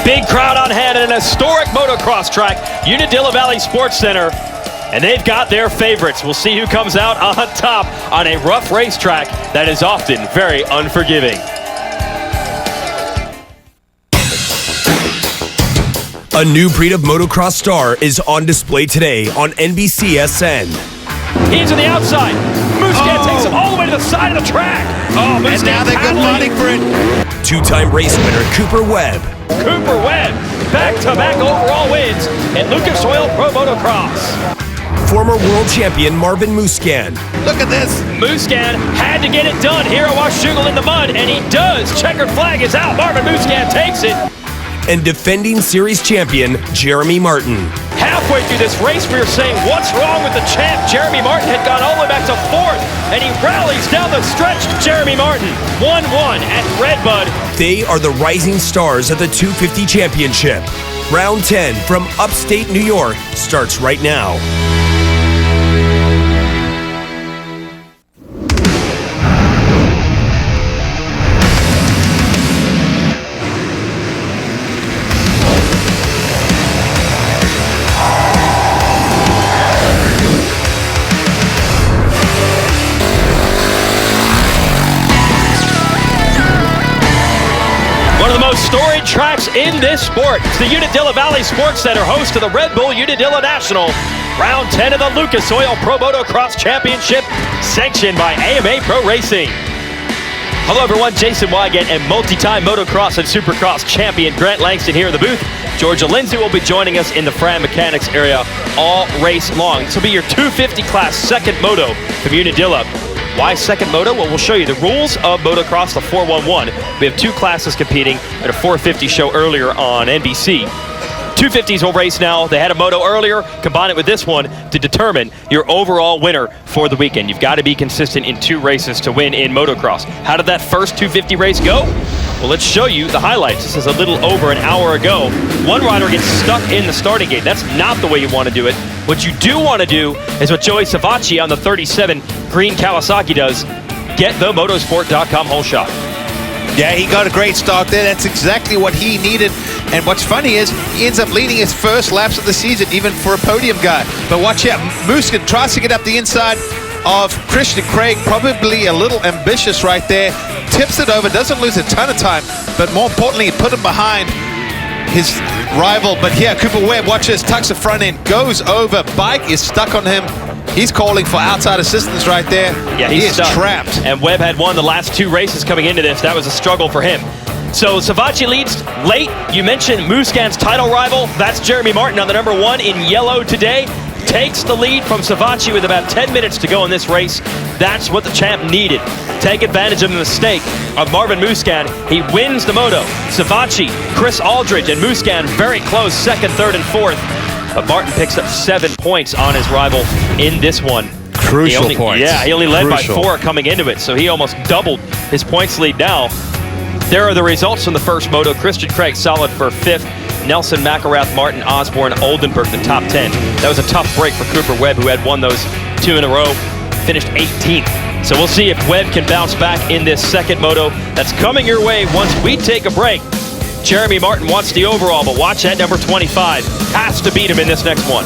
Big crowd on hand at an historic motocross track, Unadilla Valley Sports Center. And they've got their favorites. We'll see who comes out on top on a rough racetrack that is often very unforgiving. A new breed of motocross star is on display today on NBCSN. He's on the outside. Muscat takes him all the way to the side of the track. Oh, and now they're good fighting for it. Two-time race winner Cooper Webb. Cooper Webb, back-to-back overall wins at Lucas Oil Pro Motocross. Former world champion Marvin Muscan. Look at this. Muscan had to get it done here at Washougal in the mud, and he does. Checkered flag is out. Marvin Muscan takes it. And defending series champion Jeremy Martin. Halfway through this race, we were saying, what's wrong with the champ? Jeremy Martin had gone all the way back to fourth, and he rallies down the stretch. Jeremy Martin, 1-1 at Redbud. They are the rising stars of the 250 championship. Round 10 from upstate New York starts right now. One of the most storied tracks in this sport. It's the Unadilla Valley Sports Center, host of the Red Bull Unadilla National. Round 10 of the Lucas Oil Pro Motocross Championship, sanctioned by AMA Pro Racing. Hello everyone, Jason Wygant and multi-time motocross and supercross champion Grant Langston here in the booth. Georgia Lindsay will be joining us in the Fran Mechanics area all race long. This will be your 250 class second moto from Unadilla. Why second moto? Well, we'll show you the rules of motocross, the 411. We have two classes competing at a 450 show earlier on NBC. 250s will race now. They had a moto earlier. Combine it with this one to determine your overall winner for the weekend. You've got to be consistent in two races to win in motocross. How did that first 250 race go? Well, let's show you the highlights. This is a little over an hour ago. One rider gets stuck in the starting gate. That's not the way you want to do it. What you do want to do is what Joey Savacci on the 37 green Kawasaki does. Get the motorsport.com whole shot. Yeah, he got a great start there. That's exactly what he needed. And what's funny is he ends up leading his first laps of the season, even for a podium guy. But watch out, Muscat tries to get up the inside of Christian Craig, probably a little ambitious right there. Tips it over, doesn't lose a ton of time, but more importantly, put him behind his rival. But here, Cooper Webb, watch this, tucks the front end, goes over, bike is stuck on him. He's calling for outside assistance right there. Yeah, he is stuck. Trapped. And Webb had won the last two races coming into this. That was a struggle for him. So Savacci leads late. You mentioned Muscan's title rival. That's Jeremy Martin on the number one in yellow today. Takes the lead from Savacci with about 10 minutes to go in this race. That's what the champ needed. Take advantage of the mistake of Marvin Muscan. He wins the moto. Savacci, Chris Aldridge, and Muscan very close, second, third, and fourth. But Martin picks up 7 points on his rival in this one. Crucial points. Yeah, he only led by 4 coming into it, so he almost doubled his points lead now. There are the results from the first moto. Christian Craig solid for 5th. Nelson, McElrath, Martin, Osborne, Oldenburg, the top 10. That was a tough break for Cooper Webb, who had won those 2 in a row, finished 18th. So we'll see if Webb can bounce back in this second moto that's coming your way once we take a break. Jeremy Martin wants the overall, but watch that number 25. Has to beat him in this next one.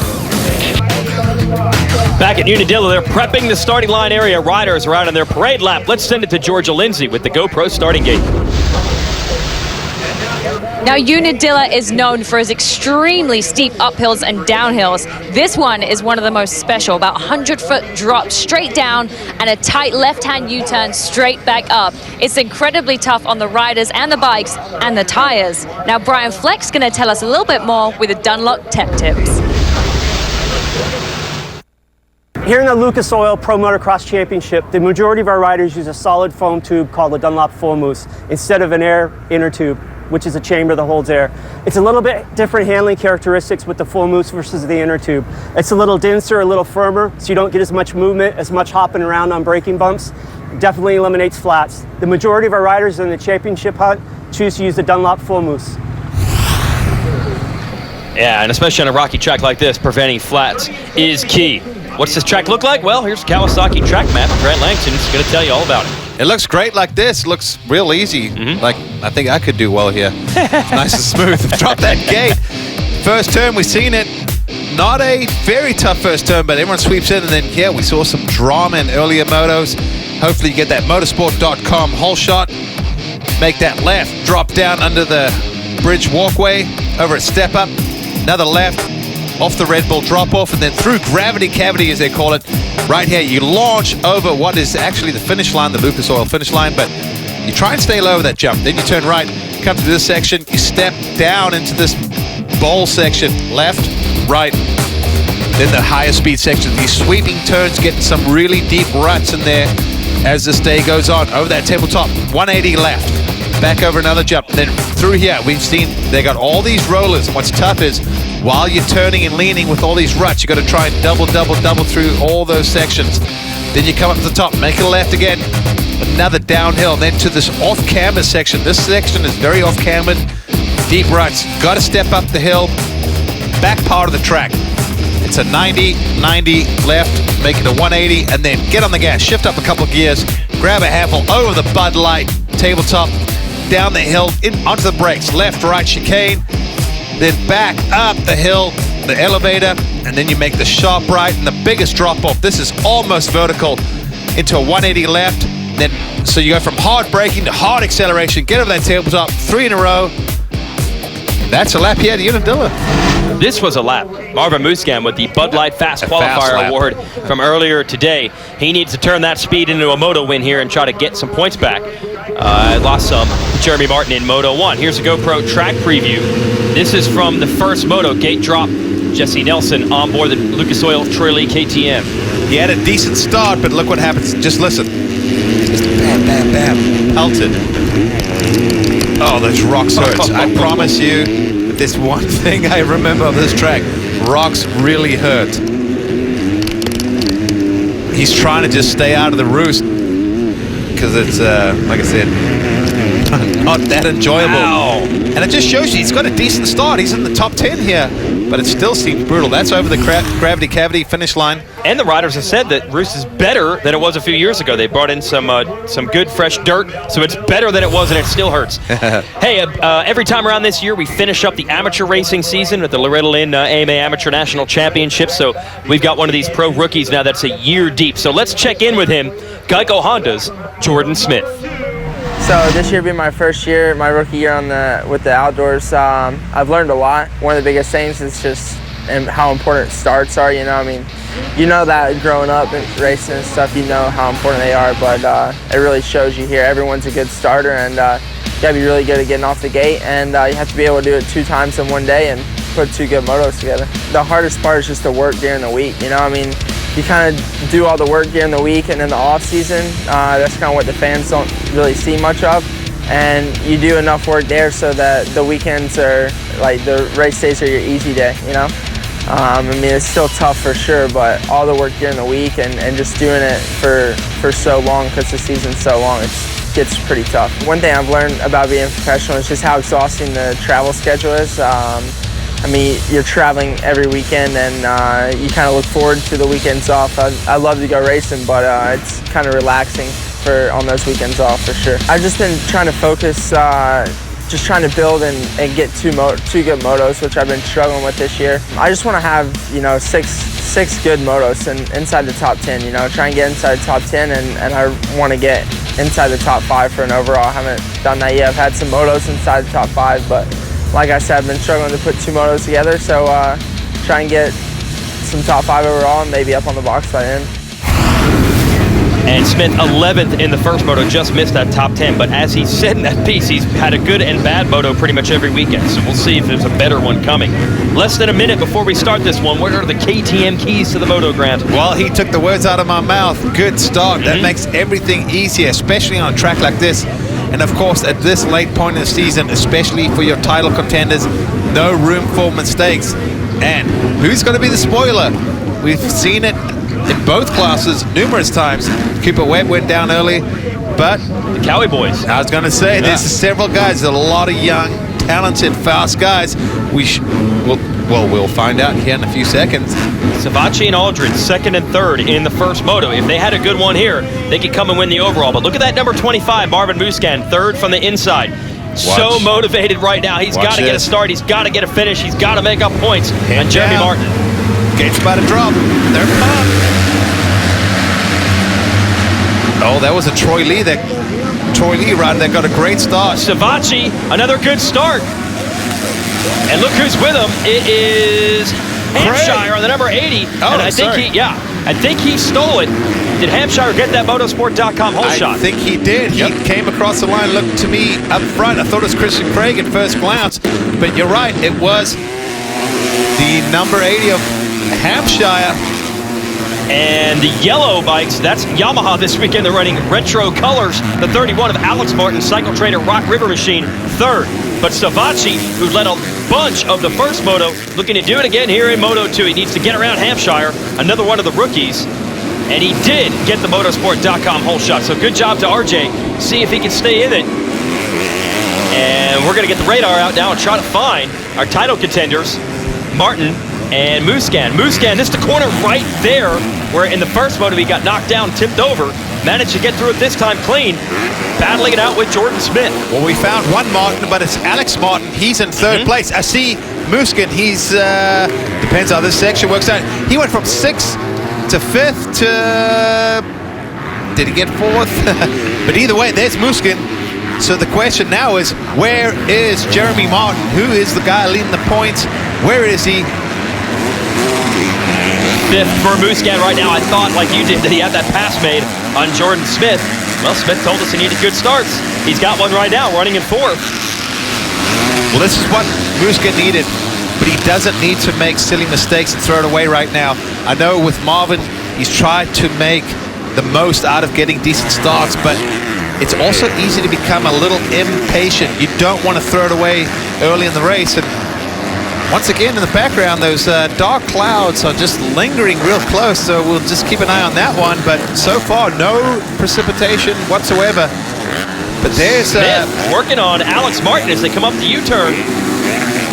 Back at Unadilla, they're prepping the starting line area. Riders are out on their parade lap. Let's send it to Georgia Lindsay with the GoPro starting gate. Now, Unadilla is known for his extremely steep uphills and downhills. This one is one of the most special, about 100-foot drop straight down and a tight left-hand U-turn straight back up. It's incredibly tough on the riders and the bikes and the tires. Now, Brian Fleck's going to tell us a little bit more with the Dunlop Tech Tips. Here in the Lucas Oil Pro Motocross Championship, the majority of our riders use a solid foam tube called the Dunlop 4-Moose instead of an air inner tube, which is a chamber that holds air. It's a little bit different handling characteristics with the 4-Moose versus the inner tube. It's a little denser, a little firmer, so you don't get as much movement, as much hopping around on braking bumps. Definitely eliminates flats. The majority of our riders in the championship hunt choose to use the Dunlop 4-Moose. Yeah, and especially on a rocky track like this, preventing flats is key. What's this track look like? Well, here's Kawasaki track map. Grant Langston's going to tell you all about it. It looks great like this. Looks real easy. Like, I think I could do well here. It's nice and smooth. Drop that gate. First turn, we've seen it. Not a very tough first turn, but everyone sweeps in. And then, yeah, we saw some drama in earlier motos. Hopefully you get that motorsport.com whole shot. Make that left. Drop down under the bridge walkway. Over at step up. Another left. Off the Red Bull drop off. And then through gravity cavity, as they call it. Right here, you launch over what is actually the finish line, the Lucas Oil finish line, but you try and stay low over that jump. Then you turn right, come to this section, you step down into this bowl section, left, right, then the higher speed section. These sweeping turns, getting some really deep ruts in there as this day goes on. Over that tabletop, 180 left, back over another jump. Then through here, we've seen they got all these rollers, and what's tough is while you're turning and leaning with all these ruts, you got to try and double through all those sections. Then you come up to the top, make a left again, another downhill, then to this off-camber section. This section is very off-cambered, deep ruts. Got to step up the hill, back part of the track. It's a 90 left, make it a 180, and then get on the gas, shift up a couple of gears, grab a handful over the Bud Light tabletop, down the hill, in onto the brakes, left, right, chicane, then back up the hill, the elevator, and then you make the sharp right and the biggest drop off. This is almost vertical into a 180 left. Then, so you go from hard braking to hard acceleration, get over that tabletop, 3 in a row. That's a lap here at Unadilla. This was a lap. Marvin Muscam with the Bud Light Fast Qualifier Award from earlier today. He needs to turn that speed into a moto win here and try to get some points back. Lost some. Jeremy Martin in Moto 1. Here's a GoPro track preview. This is from the first moto, gate drop. Jesse Nelson on board the Lucas Oil Troy Lee KTM. He had a decent start, but look what happens. Just listen. Just bam. Pelted. Oh, those rocks hurt. I promise you, if there's one thing I remember of this track, rocks really hurt. He's trying to just stay out of the roost because it's, like I said, not that enjoyable. Ow. And it just shows you he's got a decent start. He's in the top 10 here, but it still seems brutal. That's over the gravity cavity finish line. And the riders have said that Roost is better than it was a few years ago. They brought in some good fresh dirt, so it's better than it was, and it still hurts. Hey, every time around this year, we finish up the amateur racing season with the Loretta Lynn AMA Amateur National Championship. So we've got one of these pro rookies now that's a year deep. So let's check in with him, Geico Honda's Jordan Smith. So this year being my first year, my rookie year with the outdoors, I've learned a lot. One of the biggest things is just how important starts are. You know, I mean, you know that growing up and racing and stuff, you know how important they are, but it really shows you here. Everyone's a good starter, and you gotta be really good at getting off the gate, and you have to be able to do it 2 times in one day and put 2 good motos together. The hardest part is just to work during the week. You know, I mean, you kind of do all the work during the week, and in the off season, that's kind of what the fans don't really see much of. And you do enough work there so that the weekends are, like, the race days are your easy day, you know? I mean, it's still tough for sure, but all the work during the week and just doing it for so long, because the season's so long, it gets pretty tough. One thing I've learned about being a professional is just how exhausting the travel schedule is. I mean, you're traveling every weekend, and you kind of look forward to the weekends off. I love to go racing, but it's kind of relaxing on those weekends off for sure. I've just been trying to focus, just trying to build and get 2 good motos, which I've been struggling with this year. I just want to have, you know, six good motos inside the top 10. You know, try and get inside the top 10, and I want to get inside the top 5 for an overall. I haven't done that yet. I've had some motos inside the top 5, but like I said, I've been struggling to put 2 motos together, so try and get some top 5 overall and maybe up on the box by the end. And Smith 11th in the first moto, just missed that top 10, but as he said in that piece, he's had a good and bad moto pretty much every weekend, so we'll see if there's a better one coming. Less than a minute before we start this one, what are the KTM keys to the Moto, Grant? Well, he took the words out of my mouth. Good start. That makes everything easier, especially on a track like this. And of course, at this late point in the season, especially for your title contenders, no room for mistakes. And who's going to be the spoiler? We've seen it in both classes numerous times. Cooper Webb went down early, but The Cowie boys. I was going to say, there's several guys, a lot of young, talented, fast guys. We Well, we'll find out here in a few seconds. Savatgy and Aldridge, second and third in the first moto. If they had a good one here, they could come and win the overall. But look at that number 25, Marvin Musquin, third from the inside. So motivated right now. He's got to get a start. He's got to get a finish. He's got to make up points. And Jeremy Martin. Gates about to drop. They're up. Oh, that was a Troy Lee rider that got a great start. Savatgy, another good start. And look who's with him. It is Hampshire on the number 80. Oh, and I think he stole it. Did Hampshire get that motorsport.com hole shot? I think he did. He came across the line, looked to me up front. I thought it was Christian Craig at first glance, but you're right. It was the number 80 of Hampshire. And the yellow bikes, that's Yamaha this weekend. They're running retro colors. The 31 of Alex Martin, Cycle Trader Rock River Machine, third. But Savatgy, who led a bunch of the first moto, looking to do it again here in Moto 2. He needs to get around Hampshire, another one of the rookies. And he did get the motorsport.com hole shot. So good job to RJ. See if he can stay in it. And we're going to get the radar out now and try to find our title contenders, Martin and Musquin. Musquin, this is the corner right there where in the first moto he got knocked down, tipped over. Managed to get through it this time clean, battling it out with Jordan Smith. Well, we found one Martin, but it's Alex Martin. He's in third place. I see Musquin. He's, depends how this section works out. He went from 6th to 5th to, did he get 4th? But either way, there's Musquin. So the question now is, where is Jeremy Martin? Who is the guy leading the points? Where is he? 5th for Musquin right now. I thought, like you did, that he had that pass made on Jordan Smith. Well, Smith told us he needed good starts. He's got one right now, running in 4th. Well, this is what Musquin needed, but he doesn't need to make silly mistakes and throw it away right now. I know with Marvin, he's tried to make the most out of getting decent starts, but it's also easy to become a little impatient. You don't want to throw it away early in the race. And once again, in the background, those dark clouds are just lingering real close, so we'll just keep an eye on that one. But so far, no precipitation whatsoever. But there's Smith working on Alex Martin as they come up the U-turn.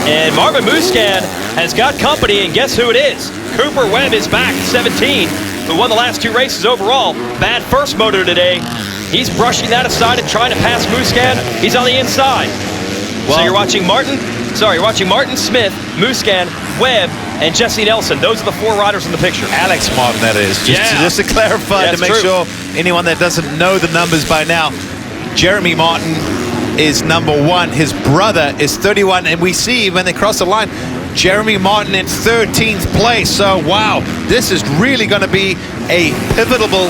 And Marvin Musquin has got company, and guess who it is? Cooper Webb is back, 17, who won the last 2 races overall. Bad first moto today. He's brushing that aside and trying to pass Musquin. He's on the inside. So you're watching Martin Smith, Musquin, Webb, and Jesse Nelson. Those are the 4 riders in the picture. Alex Martin, that is. Just to clarify, to make sure anyone that doesn't know the numbers by now, Jeremy Martin is number 1. His brother is 31. And we see when they cross the line, Jeremy Martin in 13th place. So, wow, this is really going to be a pivotal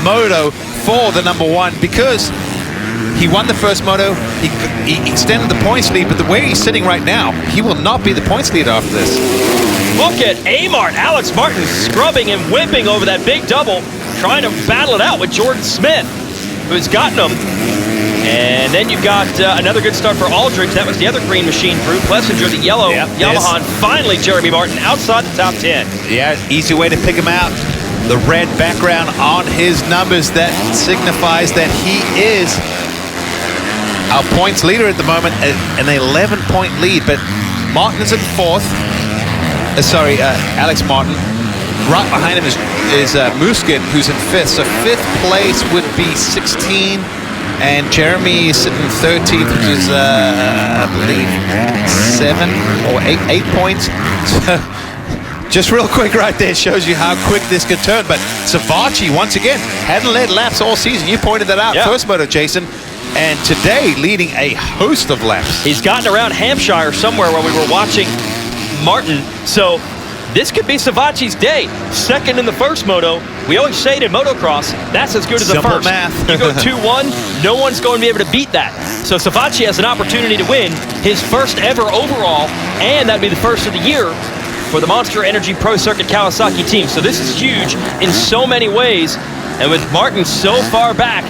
moto for the number 1, because he won the first moto, he extended the points lead, but the way he's sitting right now, he will not be the points leader after this. Look at Amart, Alex Martin scrubbing and whipping over that big double, trying to battle it out with Jordan Smith, who's gotten him. And then you've got another good start for Aldridge. That was the other green machine crew. Plessinger, the yellow Yamaha, and finally Jeremy Martin outside the top 10. Yeah, easy way to pick him out. The red background on his numbers, that signifies that he is our points leader at the moment, an 11-point lead. But Martin is in 4th. Alex Martin. Right behind him is Musquin, who's in 5th. So 5th place would be 16. And Jeremy is sitting 13th, which is, I believe, 7 or 8 points. So just real quick right there shows you how quick this could turn. But Savatgy, once again, hadn't led laps all season. You pointed that out first moto, Jason. And today, leading a host of laps. He's gotten around Hampshire somewhere where we were watching Martin. So this could be Savatgy's day. Second in the first moto. We always say it in motocross, that's as good as the first. Math. You go 2-1, no one's going to be able to beat that. So Savatgy has an opportunity to win his first ever overall, and that'd be the first of the year for the Monster Energy Pro Circuit Kawasaki team. So this is huge in so many ways. And with Martin so far back,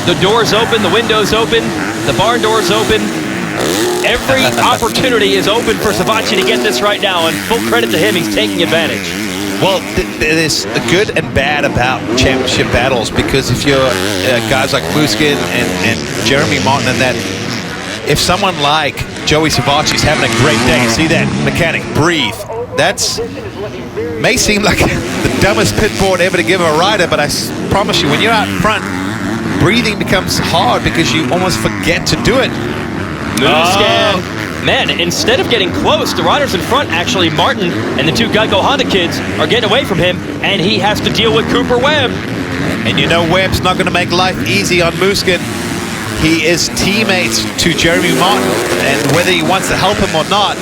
the door's open, the window's open, the barn door's open. Every opportunity is open for Savatgy to get this right now, and full credit to him, he's taking advantage. Well, there's good and bad about championship battles, because if you're guys like Musquin and Jeremy Martin and that, if someone like Joey Savacci's having a great day, see that mechanic breathe. That's may seem like the dumbest pit board ever to give a rider, but I promise you, when you're out front, breathing becomes hard because you almost forget to do it. Musquin. Man, instead of getting close, the riders in front, actually Martin and the two Geico Honda kids are getting away from him, and he has to deal with Cooper Webb. And you know Webb's not going to make life easy on Musquin. He is teammates to Jeremy Martin, and whether he wants to help him or not,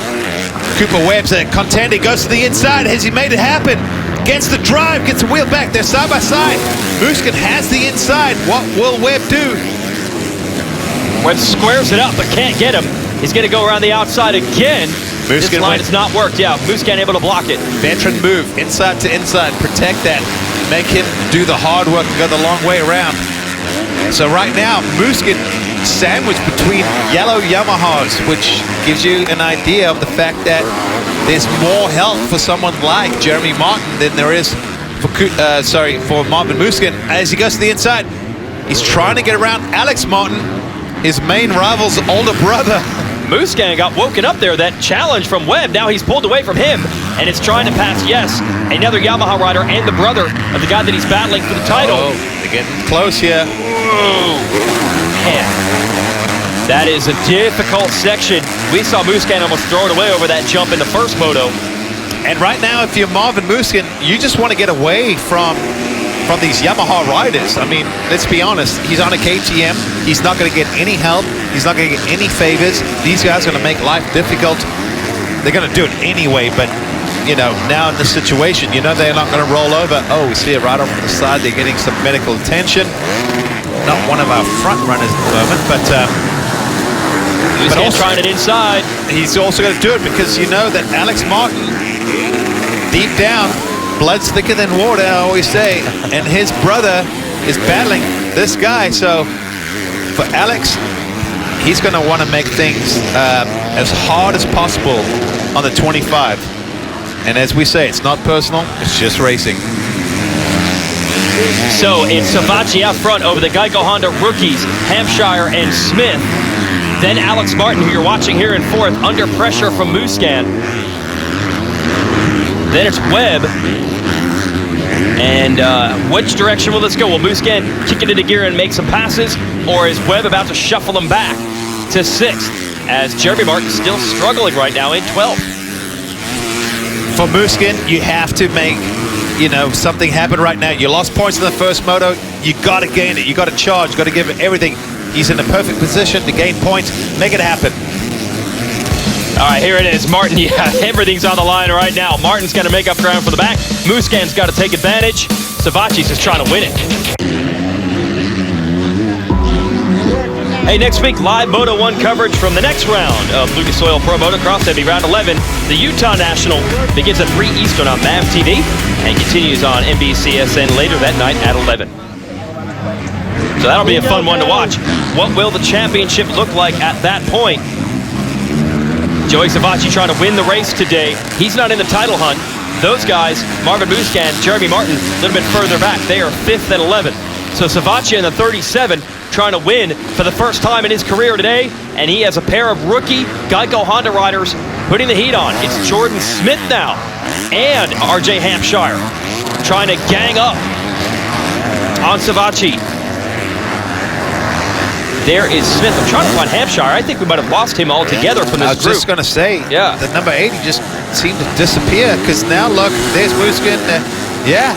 Cooper Webb's a contender. He goes to the inside. Has he made it happen? Gets the drive, gets the wheel back. They're side by side. Musquin has the inside. What will Webb do? Webb squares it up but can't get him. He's going to go around the outside again. This line has not worked. Yeah, Musquin able to block it. Veteran move, inside to inside. Protect that. Make him do the hard work and go the long way around. So right now, Musquin sandwiched between yellow Yamahas, which gives you an idea of the fact that there's more help for someone like Jeremy Martin than there is for Marvin Musquin. As he goes to the inside, he's trying to get around Alex Martin, his main rival's older brother. Musquin got woken up there. That challenge from Webb. Now he's pulled away from him, and it's trying to pass, yes, another Yamaha rider and the brother of the guy that he's battling for the title. Oh, they're getting close here. Man, that is a difficult section. We saw Musquin almost throw it away over that jump in the first moto. And right now, if you're Marvin Musquin, you just want to get away from these Yamaha riders. I mean, let's be honest. He's on a KTM. He's not going to get any help. He's not going to get any favors. These guys are going to make life difficult. They're going to do it anyway, but, you know, now in this situation, you know they're not going to roll over. Oh, we see a rider off the side. They're getting some medical attention. Not one of our front runners at the moment, but also trying it inside. He's also going to do it because you know that Alex Martin, deep down, blood's thicker than water, I always say, and his brother is battling this guy. So for Alex, he's going to want to make things as hard as possible on the 25. And as we say, it's not personal, it's just racing. So it's Savacci out front over the Geico Honda rookies, Hampshire and Smith. Then Alex Martin, who you're watching here in fourth, under pressure from Musquin. Then it's Webb. And which direction will this go? Will Musquin kick it into gear and make some passes? Or is Webb about to shuffle him back to sixth? As Jeremy Martin's still struggling right now in 12th. For Musquin, you have to make, you know, something happen right now. You lost points in the first moto. You got to gain it. You got to charge. You got to give it everything. He's in the perfect position to gain points. Make it happen. All right, here it is. Martin, yeah, everything's on the line right now. Martin's got to make up ground for the back. Musquin's got to take advantage. Savacci's just trying to win it. Hey, next week, live Moto 1 coverage from the next round of Lucas Oil Pro Motocross. That'll be round 11. The Utah National begins at 3 Eastern on MAV TV and continues on NBCSN later that night at 11. So that'll be a fun one to watch. What will the championship look like at that point? Joey Savacci trying to win the race today. He's not in the title hunt. Those guys, Marvin Musquin, Jeremy Martin, a little bit further back. They are 5th and 11th. So Savacci in the 37 trying to win for the first time in his career today. And he has a pair of rookie Geico Honda riders putting the heat on. It's Jordan Smith now and RJ Hampshire trying to gang up on Savacci. There is Smith. I'm trying to find Hampshire. I think we might have lost him altogether from this group. I was just going to say, yeah, the number 80 just seemed to disappear because now look, there's Musquin. Yeah,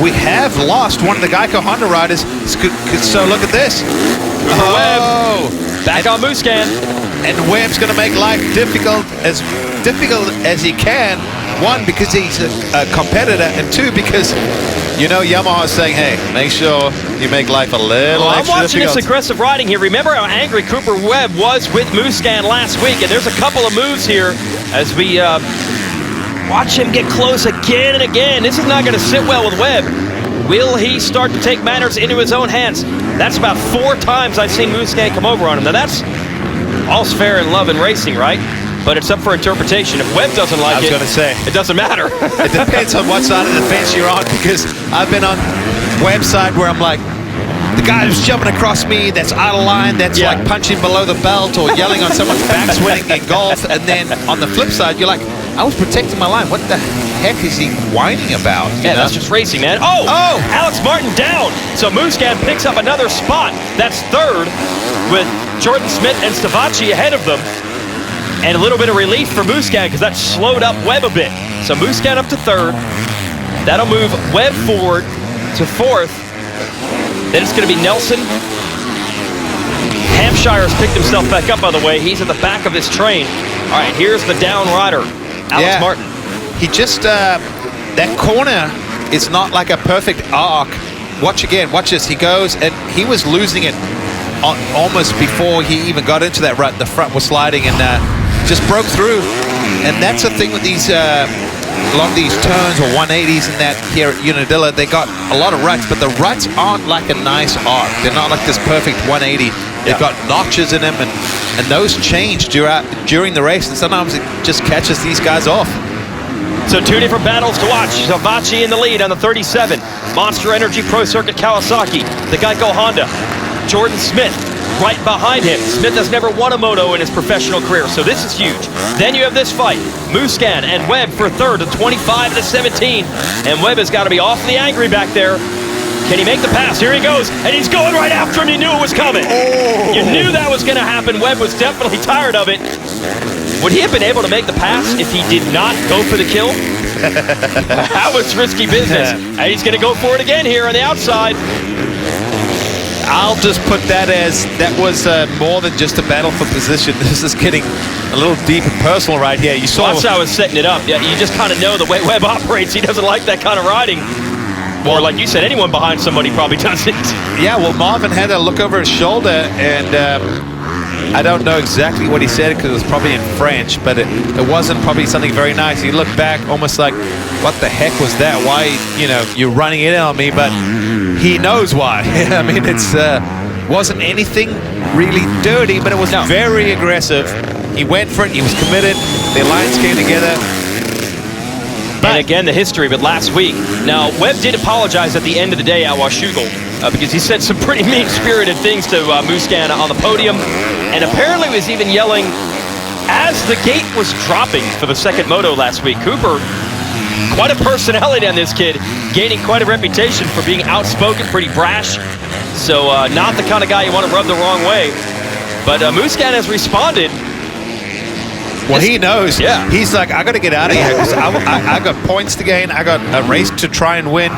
we have lost one of the Geico Honda riders. So look at this. Webb back on Musquin. And Webb's going to make life difficult as he can. One, because he's a competitor, and two, because you know Yamaha is saying, hey, make sure you make life a little extra I'm watching difficult. this aggressive riding here. Remember how angry Cooper Webb was with Musquin last week, and there's a couple of moves here as we watch him get close again and again. This is not going to sit well with Webb. Will he start to take matters into his own hands? That's about 4 times I've seen Musquin come over on him. Now that's all's fair in love and racing, right? But it's up for interpretation. If Webb doesn't like it, I was going to say, it doesn't matter. It depends on what side of the fence you're on, because I've been on Webb's side where I'm like, the guy who's jumping across me, that's out of line, that's like punching below the belt or yelling on someone's backswing in golf. And then on the flip side, you're like, I was protecting my line. What the heck is he whining about? Yeah, that's just racing, man. Oh! Alex Martin down. So Musquin picks up another spot. That's third with Jordan Smith and Stavacci ahead of them. And a little bit of relief for Musquin because that slowed up Webb a bit. So Musquin up to third. That'll move Webb forward to fourth. Then it's going to be Nelson. Hampshire's picked himself back up, by the way. He's at the back of this train. All right, here's the down rider, Alex Martin. He just, that corner is not like a perfect arc. Watch again, watch this. He goes, and he was losing it almost before he even got into that rut. The front was sliding and just broke through. And that's the thing with these, a lot of these turns or 180s and that here at Unadilla, they got a lot of ruts, but the ruts aren't like a nice arc. They're not like this perfect 180. They've got notches in them, and those change during the race, and sometimes it just catches these guys off. So two different battles to watch. Stavacci in the lead on the 37. Monster Energy Pro Circuit Kawasaki, the Geico Honda. Jordan Smith right behind him. Smith has never won a moto in his professional career, so this is huge. Then you have this fight. Musquin and Webb for third, the 25 and the 17. And Webb has got to be awfully angry back there. Can he make the pass? Here he goes, and he's going right after him. You knew it was coming. You knew that was going to happen. Webb was definitely tired of it. Would he have been able to make the pass if he did not go for the kill? That was risky business. And he's going to go for it again here on the outside. I'll just put that as that was more than just a battle for position. This is getting a little deep and personal right here. You saw. That's how I was setting it up. Yeah, you just kind of know the way Webb operates. He doesn't like that kind of riding. Or like you said, anyone behind somebody probably doesn't. Yeah, well, Marvin had a look over his shoulder, and I don't know exactly what he said because it was probably in French, but it wasn't probably something very nice. He looked back almost like, what the heck was that? Why, you're running it on me? But he knows why. I mean, it's wasn't anything really dirty, but it was very aggressive. He went for it. He was committed. Their lines came together. And again, the history of it last week. Now, Webb did apologize at the end of the day at Washougal because he said some pretty mean-spirited things to Musquin on the podium, and apparently was even yelling as the gate was dropping for the second moto last week. Cooper, quite a personality on this kid, gaining quite a reputation for being outspoken, pretty brash. So not the kind of guy you want to rub the wrong way. But Musquin has responded. Well, he knows. Yeah. He's like, I got to get out of here because I got points to gain. I got a race to try and win.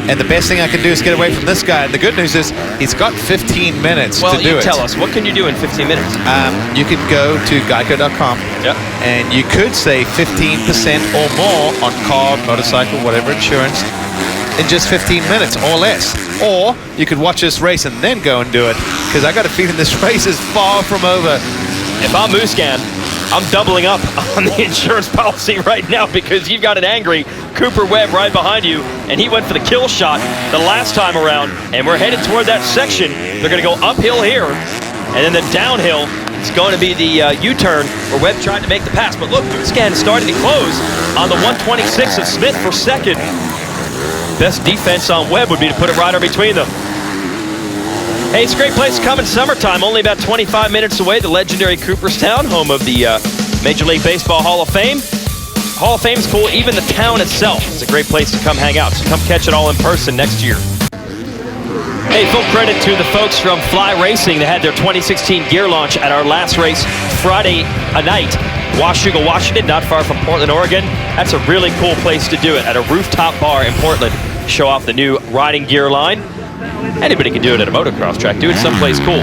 And the best thing I can do is get away from this guy. And the good news is he's got 15 minutes to do it. Well, you tell us. What can you do in 15 minutes? You can go to geico.com. Yep. And you could save 15% or more on car, motorcycle, whatever insurance in just 15 minutes or less. Or you could watch this race and then go and do it. Because I got a feeling this race is far from over. If I'm Musquin, I'm doubling up on the insurance policy right now because you've got an angry Cooper Webb right behind you, and he went for the kill shot the last time around, and we're headed toward that section. They're going to go uphill here, and then the downhill is going to be the U-turn where Webb tried to make the pass. But look, Musquin starting to close on the 126 of Smith for second. Best defense on Webb would be to put it right in between them. Hey, it's a great place to come in summertime. Only about 25 minutes away, the legendary Cooperstown, home of the Major League Baseball Hall of Fame. Hall of Fame's cool, even the town itself. It's a great place to come hang out. So come catch it all in person next year. Hey, full credit to the folks from Fly Racing that had their 2016 gear launch at our last race Friday night. Washougal, Washington, not far from Portland, Oregon. That's a really cool place to do it, at a rooftop bar in Portland. Show off the new riding gear line. Anybody can do it at a motocross track. Do it someplace cool.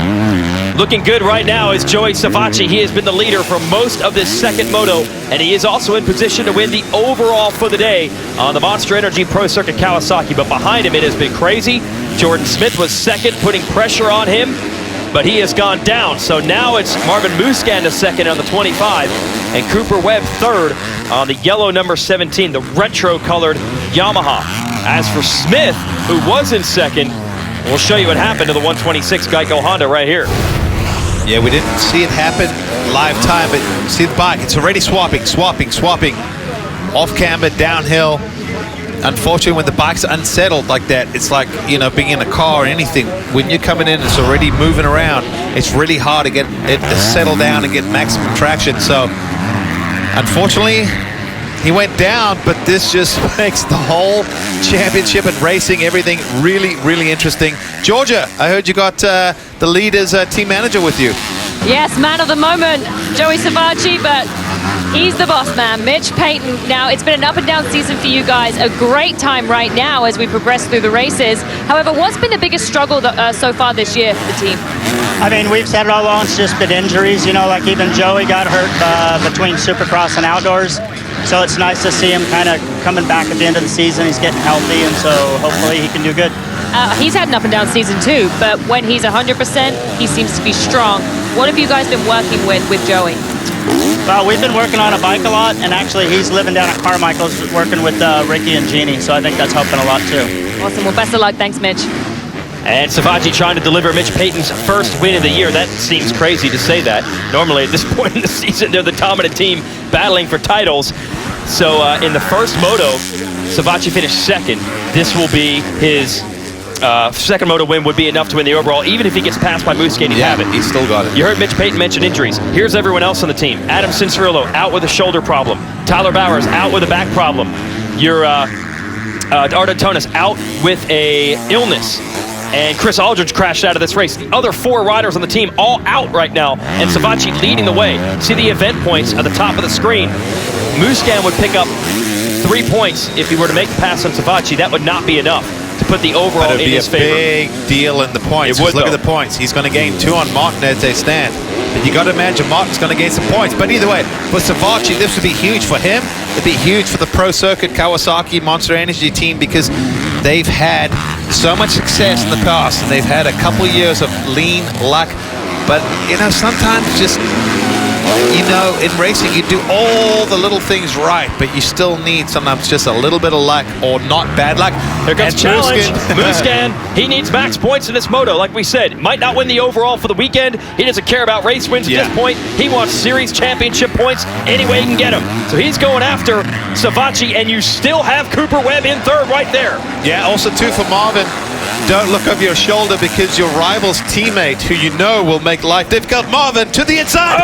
Looking good right now is Joey Stavacci. He has been the leader for most of this second moto, and he is also in position to win the overall for the day on the Monster Energy Pro Circuit Kawasaki. But behind him, it has been crazy. Jordan Smith was second, putting pressure on him, but he has gone down. So now it's Marvin Musquin to second on the 25, and Cooper Webb third on the yellow number 17, the retro-colored Yamaha. As for Smith, who was in second, we'll show you what happened to the 126 Geico Honda right here. Yeah, we didn't see it happen live time, but see the bike. It's already swapping. Off camber, downhill. unfortunately, when the bike's unsettled like that, it's like, you know, being in a car or anything. When you're coming in, it's already moving around. It's really hard to get it to settle down and get maximum traction. So, unfortunately, he went down, but this just makes the whole championship and racing, everything really, really interesting. Georgia, I heard you got the lead as team manager with you. Yes, man of the moment, Joey Savacci, but he's the boss man, Mitch Payton. Now, it's been an up and down season for you guys. A great time right now as we progress through the races. However, what's been the biggest struggle so far this year for the team? I mean, we've said it all along, it's just been injuries. You know, like even Joey got hurt between Supercross and outdoors. So it's nice to see him kind of coming back at the end of the season. He's getting healthy, and so hopefully he can do good. He's had an up and down season too, but when he's 100%, he seems to be strong. What have you guys been working with Joey? Well, we've been working on a bike a lot, and actually he's living down at Carmichael's working with Ricky and Jeannie, so I think that's helping a lot too. Awesome. Well, best of luck. Thanks, Mitch. And Savacci trying to deliver Mitch Payton's first win of the year. That seems crazy to say that. Normally at this point in the season, they're the dominant team battling for titles. So in the first moto, Savacci finished second. This will be his second moto win, would be enough to win the overall. Even if he gets passed by Musquin, he'd have it. He's still got it. You heard Mitch Payton mention injuries. Here's everyone else on the team. Adam Cincerillo out with a shoulder problem. Tyler Bowers out with a back problem. Your Arda Tonis out with a illness. And Chris Aldridge crashed out of this race. The other 4 riders on the team all out right now, and Savacci leading the way. See the event points at the top of the screen. Musquin would pick up 3 points if he were to make the pass on Savacci. That would not be enough to put the overall in his favor. It would be a big deal in the points. It would, look though. at the points. He's going to gain 2 on Martin as they stand. And you got to imagine Martin's going to gain some points. But either way, for Savacci, this would be huge for him. It'd be huge for the Pro Circuit Kawasaki Monster Energy team, because they've had so much success in the past, and they've had a couple of years of lean luck. But, you know, sometimes just, you know, in racing, you do all the little things right, but you still need sometimes just a little bit of luck or not bad luck. Here comes the challenge. Musquin, he needs max points in this moto. Like we said, might not win the overall for the weekend. He doesn't care about race wins at this point. He wants series championship points any way he can get them. So he's going after Savacci, and you still have Cooper Webb in third right there. Yeah, also too for Marvin. Don't look over your shoulder, because your rival's teammate, who you know will make life difficult, Marvin, to the inside.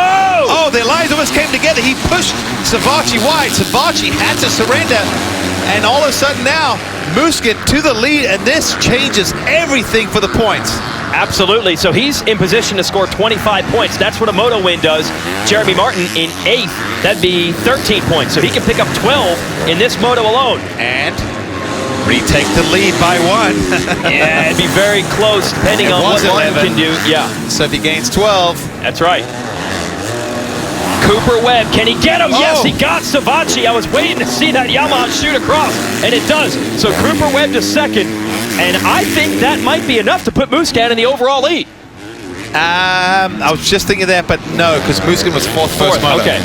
Oh, their lives almost came together. He pushed Savacci wide. Savacci had to surrender. And all of a sudden now, Musquin to the lead, and this changes everything for the points. Absolutely. So he's in position to score 25 points. That's what a moto win does. Jeremy Martin in 8th. That'd be 13 points. So he can pick up 12 in this moto alone. And retake the lead by 1. Yeah, it'd be very close depending on what Martin can do. Yeah. So if he gains 12. That's right. Cooper Webb, can he get him? Oh. Yes, he got Savacci. I was waiting to see that Yamaha shoot across, and it does. So Cooper Webb to second, and I think that might be enough to put Musquin in the overall lead. I was just thinking that, but no, because Musquin was fourth moto. Okay.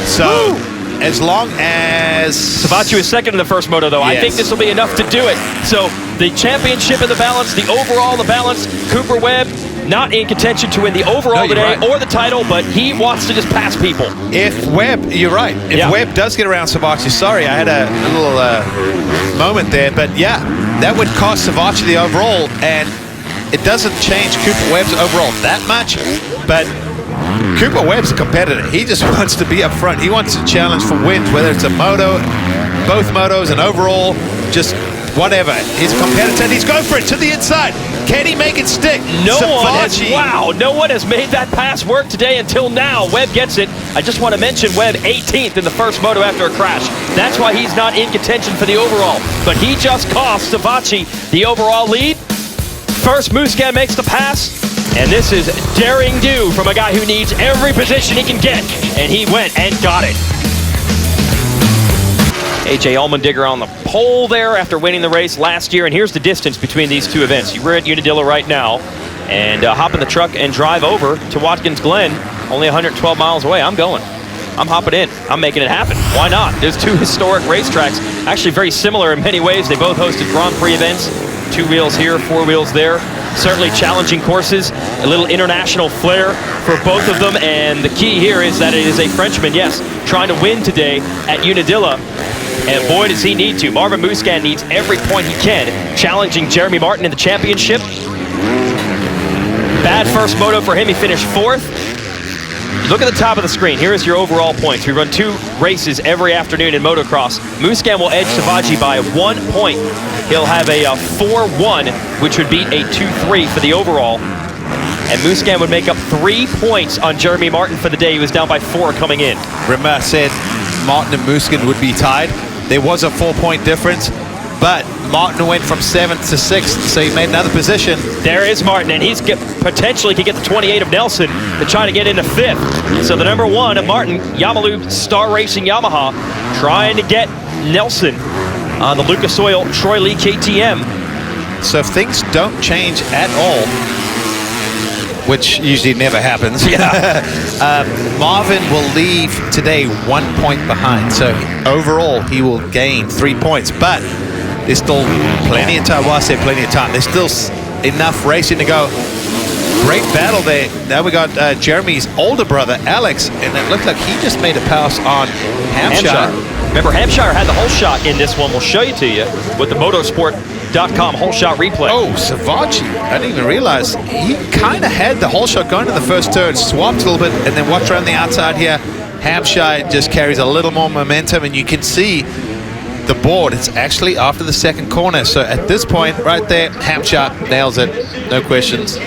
So as long as Savacci was second in the first moto, though, I think this will be enough to do it. So the championship in the balance, the overall in the balance. Cooper Webb not in contention to win the overall today or the title, but he wants to just pass people. If Webb, you're right. If Webb does get around Savacci, sorry, I had a little moment there, but yeah, that would cost Savacci the overall, and it doesn't change Cooper Webb's overall that much, but Cooper Webb's a competitor. He just wants to be up front. He wants to challenge for wins, whether it's a moto, both motos, and overall, just whatever. He's a competitor, and he's going for it to the inside. Can he make it stick? No one has made that pass work today until now. Webb gets it. I just want to mention Webb 18th in the first moto after a crash. That's why he's not in contention for the overall. But he just cost Savacci the overall lead. First, Musquin makes the pass. And this is daring do from a guy who needs every position he can get. And he went and got it. A.J. Allmendinger on the pole there after winning the race last year. And here's the distance between these two events. We're at Unadilla right now. And hop in the truck and drive over to Watkins Glen. Only 112 miles away. I'm going. I'm hopping in. I'm making it happen. Why not? There's 2 historic racetracks. Actually very similar in many ways. They both hosted Grand Prix events. 2 wheels here, 4 wheels there. Certainly challenging courses, a little international flair for both of them, and the key here is that it is a Frenchman, yes, trying to win today at Unadilla. And boy, does he need to. Marvin Musquin needs every point he can, challenging Jeremy Martin in the championship. Bad first moto for him. He finished 4th. Look at the top of the screen. Here is your overall points. We run 2 races every afternoon in motocross. Musquin will edge Savaji by 1 point. He'll have a 4-1, which would beat a 2-3 for the overall. And Musquin would make up 3 points on Jeremy Martin for the day. He was down by 4 coming in. Remember I said Martin and Musquin would be tied. There was a 4-point difference, but Martin went from 7th to 6th, so he made another position. There is Martin, and he's potentially could get the 28 of Nelson to try to get into 5th. So the number 1 of Martin, Yamalu Star Racing Yamaha, trying to get Nelson on the Lucas Oil Troy Lee KTM. So if things don't change at all, which usually never happens, Marvin will leave today 1 point behind. So overall, he will gain 3 points. But there's still plenty of time. Well, I say plenty of time. There's still enough racing to go. Great battle there. Now we got Jeremy's older brother, Alex, and it looked like he just made a pass on Hampshire. Remember, Hampshire had the whole shot in this one. We'll show you to you with the motorsport.com whole shot replay. Oh, Savaji. I didn't even realize. He kind of had the whole shot going to the first turn, swapped a little bit, and then watch around the outside here. Hampshire just carries a little more momentum, and you can see the board. It's actually after the second corner. So at this point, right there, Hampshire nails it. No questions.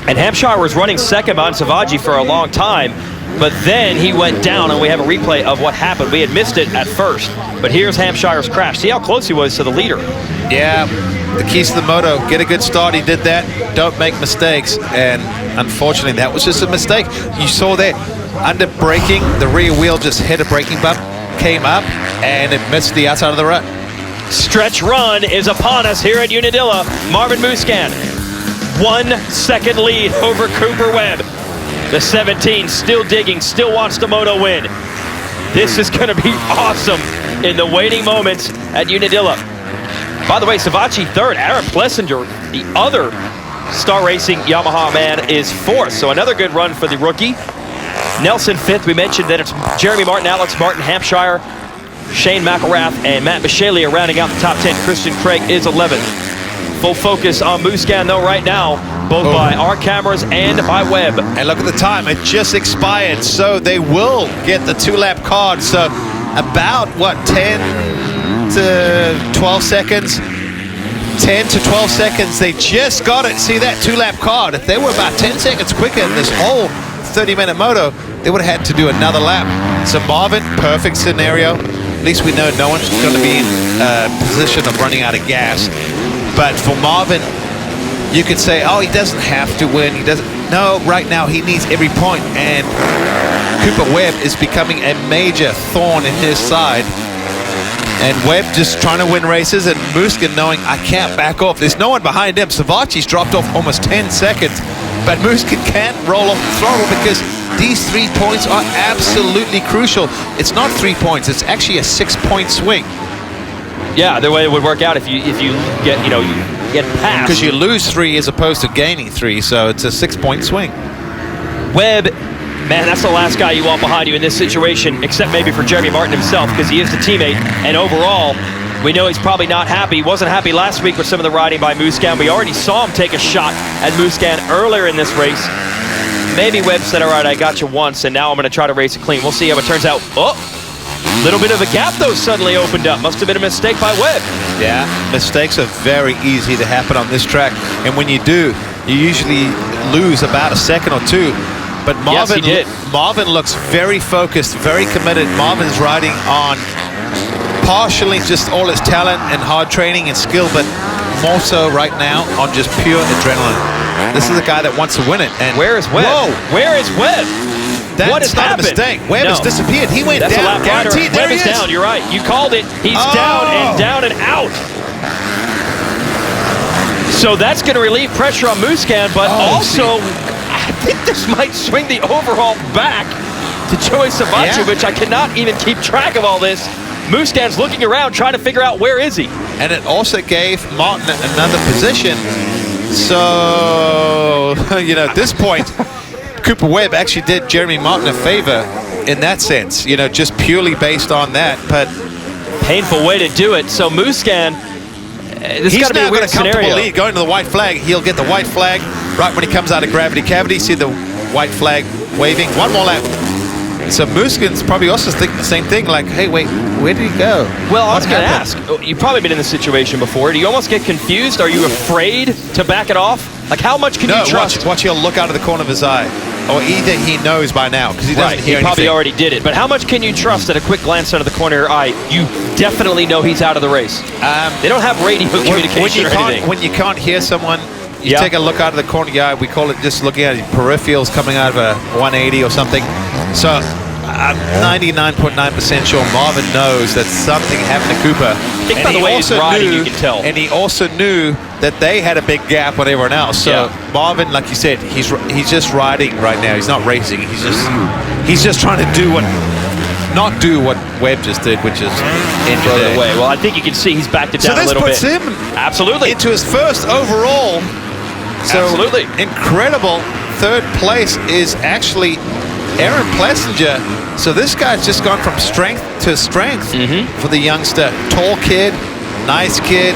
And Hampshire was running second on Savaji for a long time, but then he went down, and we have a replay of what happened. We had missed it at first, but here's Hampshire's crash. See how close he was to the leader. Yeah, the keys to the moto. Get a good start. He did that. Don't make mistakes. And unfortunately, that was just a mistake. You saw there, under braking, the rear wheel just hit a braking bump, came up, and it missed the outside of the rut. Stretch run is upon us here at Unadilla. Marvin Musquin, 1 second lead over Cooper Webb. The 17 still digging, still wants the moto win. This is going to be awesome in the waiting moments at Unadilla. By the way, Savaji 3rd, Aaron Plessinger, the other Star Racing Yamaha man, is 4th. So another good run for the rookie. Nelson 5th. We mentioned that it's Jeremy Martin, Alex Martin, Hampshire, Shane McElrath, and Matt Micheli are rounding out the top 10. Christian Craig is 11th. Full focus on Musquin, though, right now, both by our cameras and by Webb. And look at the time. It just expired, so they will get the 2-lap card. So about, what, 10 to 12 seconds? 10 to 12 seconds. They just got it. See that 2-lap card. If they were about 10 seconds quicker in this whole 30-minute moto, they would have had to do another lap. So Marvin, perfect scenario. At least we know no one's going to be in a position of running out of gas. But for Marvin, you could say, oh, he doesn't have to win. He doesn't. No, right now he needs every point. And Cooper Webb is becoming a major thorn in his side. And Webb just trying to win races, and Musquin knowing I can't back off. There's no one behind him. Savaji's dropped off almost 10 seconds. But Musquin can't roll off the throttle because these 3 points are absolutely crucial. It's not 3 points. It's actually a 6-point swing. Yeah, the way it would work out if you get, you get past. Because you lose 3 as opposed to gaining 3, so it's a 6-point swing. Webb, man, that's the last guy you want behind you in this situation, except maybe for Jeremy Martin himself, because he is the teammate. And overall, we know he's probably not happy. He wasn't happy last week with some of the riding by Musquin. We already saw him take a shot at Musquin earlier in this race. Maybe Webb said, all right, I got you once, and now I'm going to try to race it clean. We'll see how it turns out. Oh, little bit of a gap, though, suddenly opened up. Must have been a mistake by Webb. Yeah, mistakes are very easy to happen on this track. And when you do, you usually lose about a second or 2. But Marvin, yes, he did. Marvin looks very focused, very committed. Marvin's riding on partially just all his talent and hard training and skill, but more so right now on just pure adrenaline. This is a guy that wants to win it. And where is Webb? Whoa! Where is Webb? That's what has not happened? A mistake. Webb has disappeared. He went That's down. Guaranteed. There Webb he is down. You're right. You called it. He's down and out. So that's going to relieve pressure on Musquin, but also I think this might swing the overall back to Joey Savaji, which I cannot even keep track of all this. Musquin's looking around, trying to figure out where is he. And it also gave Martin another position. So, at this point, Cooper Webb actually did Jeremy Martin a favor in that sense, just purely based on that. But Painful way to do it. So Musquin, this got to be a weird scenario. Lead, going to the white flag. He'll get the white flag right when he comes out of gravity cavity. See the white flag waving. One more lap. So Musquin's probably also thinking the same thing, like, hey, wait, where did he go? Well, I was going to ask, you've probably been in this situation before. Do you almost get confused? Are you afraid to back it off? Like, how much can you trust? Watch, he'll look out of the corner of his eye. Or either he knows by now, because he doesn't hear anything. He probably already did it. But how much can you trust at a quick glance out of the corner of your eye? You definitely know he's out of the race. They don't have radio communication or anything. When you can't hear someone, you take a look out of the corner of your eye. We call it just looking at peripherals coming out of a 180 or something. So I'm 99.9% sure Marvin knows that something happened to Cooper. I think by the way he's riding, you can tell. And he also knew that they had a big gap with everyone else. So Marvin, like you said, he's just riding right now. He's not racing. He's just trying to not do what Webb just did, which is throw it away. Well, I think you can see he's backed it down a little bit. So this puts him into his first overall. So incredible. Third place is actually Aaron Plessinger. So this guy's just gone from strength to strength for the youngster. Tall kid, nice kid,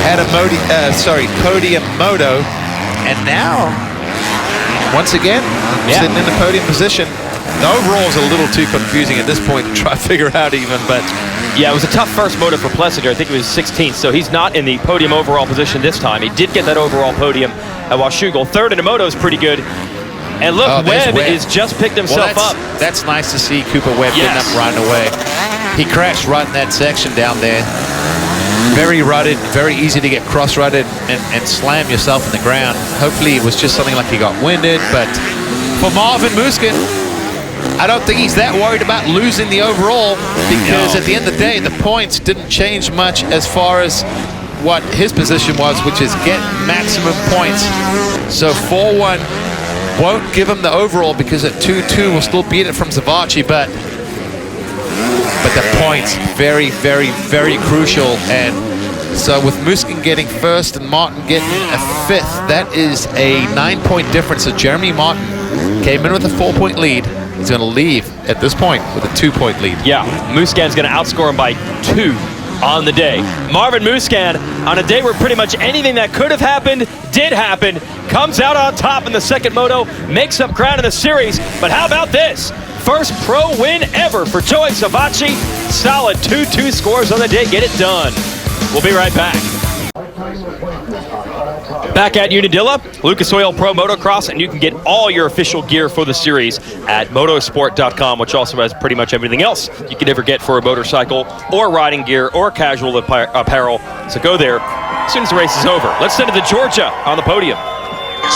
had a podium moto, and now, once again, sitting in the podium position. The overall is a little too confusing at this point to try to figure out even, but... Yeah, it was a tough first moto for Plessinger. I think it was 16th, so he's not in the podium overall position this time. He did get that overall podium at Washougal. Third in the moto is pretty good. And look, Webb has just picked himself up. That's nice to see Cooper Webb getting up right away. He crashed right in that section down there. Very rutted, very easy to get cross-rutted and slam yourself in the ground. Hopefully it was just something like he got winded, but for Marvin Musquin, I don't think he's that worried about losing the overall, because at the end of the day, the points didn't change much as far as what his position was, which is get maximum points. So 4-1 won't give him the overall, because at 2-2 will still beat it from Savachi, but the points very, very, very crucial. And so with Musquin getting first and Martin getting a fifth, that is a 9-point difference. So Jeremy Martin came in with a 4-point lead. He's going to leave at this point with a 2-point lead. Yeah, Musquin's going to outscore him by 2 on the day. Marvin Musquin, on a day where pretty much anything that could have happened did happen, comes out on top in the second moto, makes up ground in the series. But how about this? First pro win ever for Joey Savachi. Solid 2-2 scores on the day. Get it done. We'll be right back. Back at Unadilla, Lucas Oil Pro Motocross, and you can get all your official gear for the series at motosport.com, which also has pretty much everything else you could ever get for a motorcycle or riding gear or casual apparel. So go there as soon as the race is over. Let's send it to Georgia on the podium.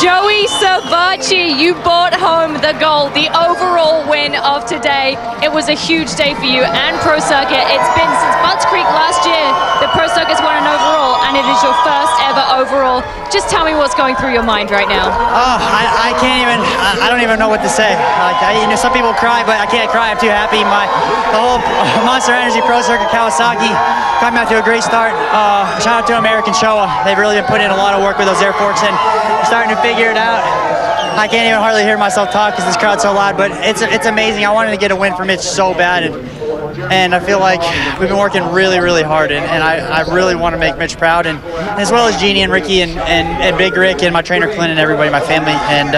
Joey Savachi, you brought home the gold, the overall win of today. It was a huge day for you and Pro Circuit. It's been since Butts Creek last year that Pro Circuit's won an overall, and it is your first ever overall. Just tell me what's going through your mind right now. Oh, I can't even, I don't even know what to say. Like, some people cry, but I can't cry. I'm too happy. The whole Monster Energy Pro Circuit Kawasaki coming out to a great start. Shout out to American Showa. They've really been putting in a lot of work with those air forks, and we're starting to figure it out. I can't even hardly hear myself talk because this crowd's so loud, but it's amazing. I wanted to get a win for Mitch so bad, and I feel like we've been working really, really hard, and I really want to make Mitch proud, and as well as Jeannie and Ricky and Big Rick and my trainer Clint and everybody, my family, and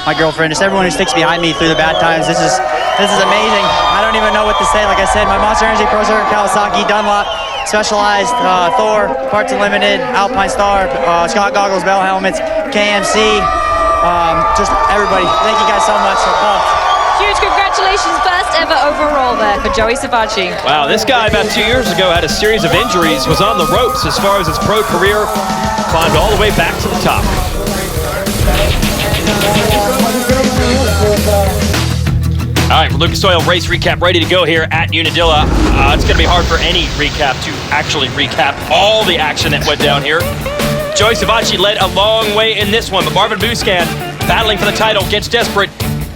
my girlfriend, just everyone who sticks behind me through the bad times. This is amazing. I don't even know what to say. Like I said, my Monster Energy Pro Circuit Kawasaki, Dunlop, Specialized, Thor, Parts Unlimited, Alpine Star, Scott Goggles, Bell Helmets, KMC, just everybody. Thank you guys so much. Huge congratulations, first ever overall there for Joey Savachi. Wow, this guy about 2 years ago had a series of injuries, was on the ropes as far as his pro career, climbed all the way back to the top. All right, Lucas Oil race recap ready to go here at Unadilla. It's going to be hard for any recap to actually recap all the action that went down here. Joey Savachi led a long way in this one, but Marvin Musquin, battling for the title, gets desperate.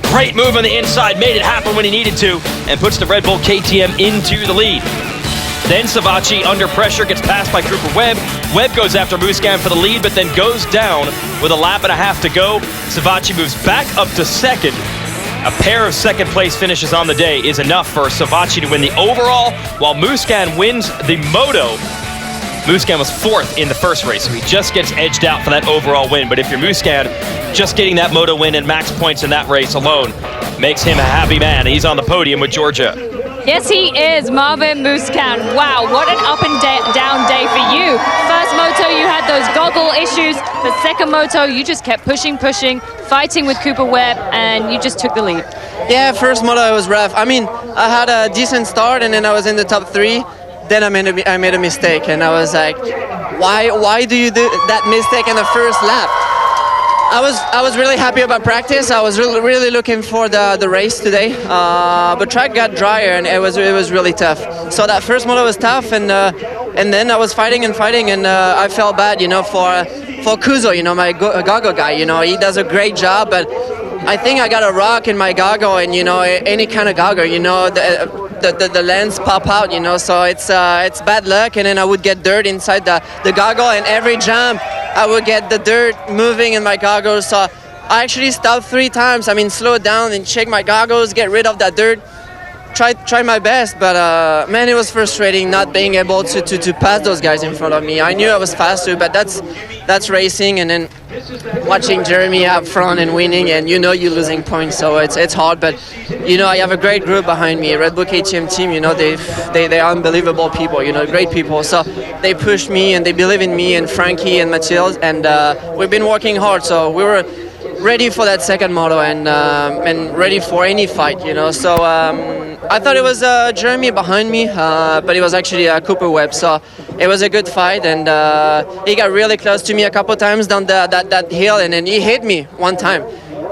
Great move on the inside, made it happen when he needed to, and puts the Red Bull KTM into the lead. Then Savachi, under pressure, gets passed by Cooper Webb. Webb goes after Musquin for the lead, but then goes down with a lap and a half to go. Savachi moves back up to second, A pair of second-place finishes on the day is enough for Savacci to win the overall, while Musquin wins the moto. Musquin was 4th in the first race, so he just gets edged out for that overall win. But if you're Musquin, just getting that moto win and max points in that race alone makes him a happy man. He's on the podium with Georgia. Yes, he is, Marvin Musquin. Wow, what an up and down day for you. First moto, you had those goggle issues. The second moto, you just kept pushing, fighting with Cooper Webb, and you just took the lead. Yeah, first moto it was rough. I mean, I had a decent start, and then I was in the top 3. Then I made a mistake, and I was like, why do you do that mistake in the first lap? I was really happy about practice. I was really looking for the race today, but track got drier, and it was really tough. So that first moto was tough, and then I was fighting, and I felt bad, for Kuzo, my goggle guy. He does a great job, but I think I got a rock in my goggle, and any kind of goggle, the lens pop out, so it's bad luck, and then I would get dirt inside the goggle, and every jump I would get the dirt moving in my goggles. So I actually stopped 3 times. I mean, slow it down and check my goggles, get rid of that dirt. Try my best, but man, it was frustrating not being able to pass those guys in front of me. I knew I was faster, but that's racing, and then watching Jeremy up front and winning, and you're losing points, so it's hard. But I have a great group behind me, Red Bull KTM team. They're unbelievable people, great people. So they pushed me and they believe in me, and Frankie and Mathilde, and we've been working hard. So we were ready for that second moto, and ready for any fight, So I thought it was Jeremy behind me, but it was actually Cooper Webb. So it was a good fight, and he got really close to me a couple times down that hill, and then he hit me one time.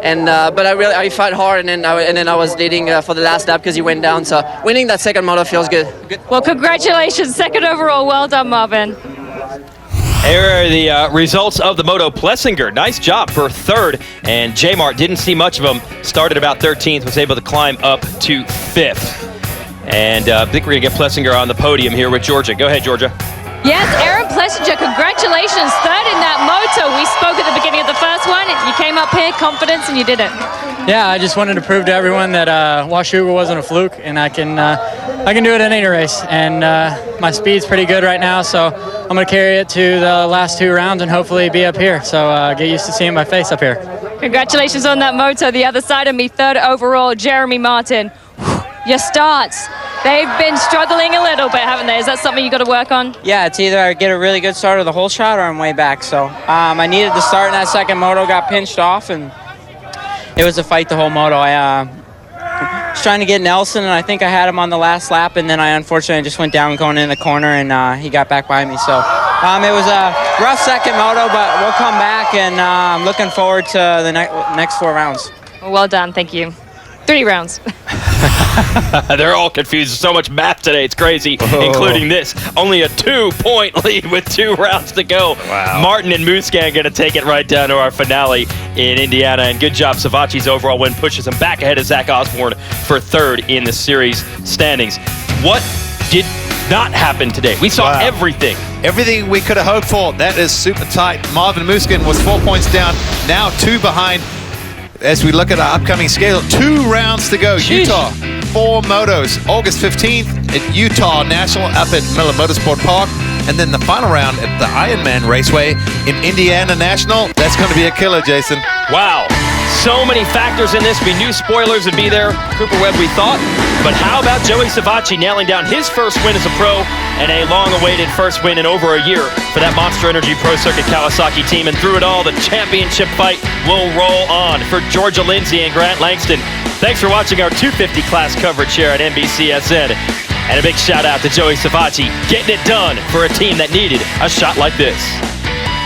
And but I fought hard, and then I was leading for the last lap because he went down. So winning that second moto feels good. Well, congratulations, second overall. Well done, Marvin. Here are the results of the moto. Plessinger, nice job for 3rd, and J-Mart didn't see much of him. Started about 13th, was able to climb up to 5th. And I think we're going to get Plessinger on the podium here with Georgia. Go ahead, Georgia. Yes, Aaron Plessinger, congratulations, 3rd in that moto. We spoke at the beginning of the first one. You came up here, confidence, and you did it. Yeah, I just wanted to prove to everyone that Washougal wasn't a fluke, and I can do it in any race. And my speed's pretty good right now, so I'm going to carry it to the last 2 rounds and hopefully be up here. So get used to seeing my face up here. Congratulations on that moto. The other side of me, 3rd overall, Jeremy Martin. Your starts, they've been struggling a little bit, haven't they? Is that something you got to work on? Yeah, it's either I get a really good start of the whole shot or I'm way back. So I needed to start in that second moto, got pinched off, and it was a fight the whole moto. I was trying to get Nelson, and I think I had him on the last lap, and then I unfortunately just went down going in the corner, and he got back by me. So it was a rough second moto, but we'll come back, and I'm looking forward to the next 4 rounds. Well done, thank you. 3 rounds. They're all confused. So much math today. It's crazy, including this. Only a 2-point lead with 2 rounds to go. Wow. Martin and Musquin going to take it right down to our finale in Indiana. And good job. Savacci's overall win pushes him back ahead of Zach Osborne for 3rd in the series standings. What did not happen today? We saw everything. Everything we could have hoped for. That is super tight. Marvin Musquin was 4 points down, now 2 behind. As we look at our upcoming schedule, 2 rounds to go. Sheesh. Utah, 4 motos. August 15th at Utah National up at Miller Motorsport Park. And then the final round at the Ironman Raceway in Indiana National. That's going to be a killer, Jason. Wow. So many factors in this. We knew spoilers would be there. Cooper Webb, we thought. But how about Joey Savacci nailing down his first win as a pro and a long-awaited first win in over a year for that Monster Energy Pro Circuit Kawasaki team. And through it all, the championship fight will roll on for Georgia Lindsay and Grant Langston. Thanks for watching our 250 class coverage here at NBCSN. And a big shout out to Joey Savacci getting it done for a team that needed a shot like this.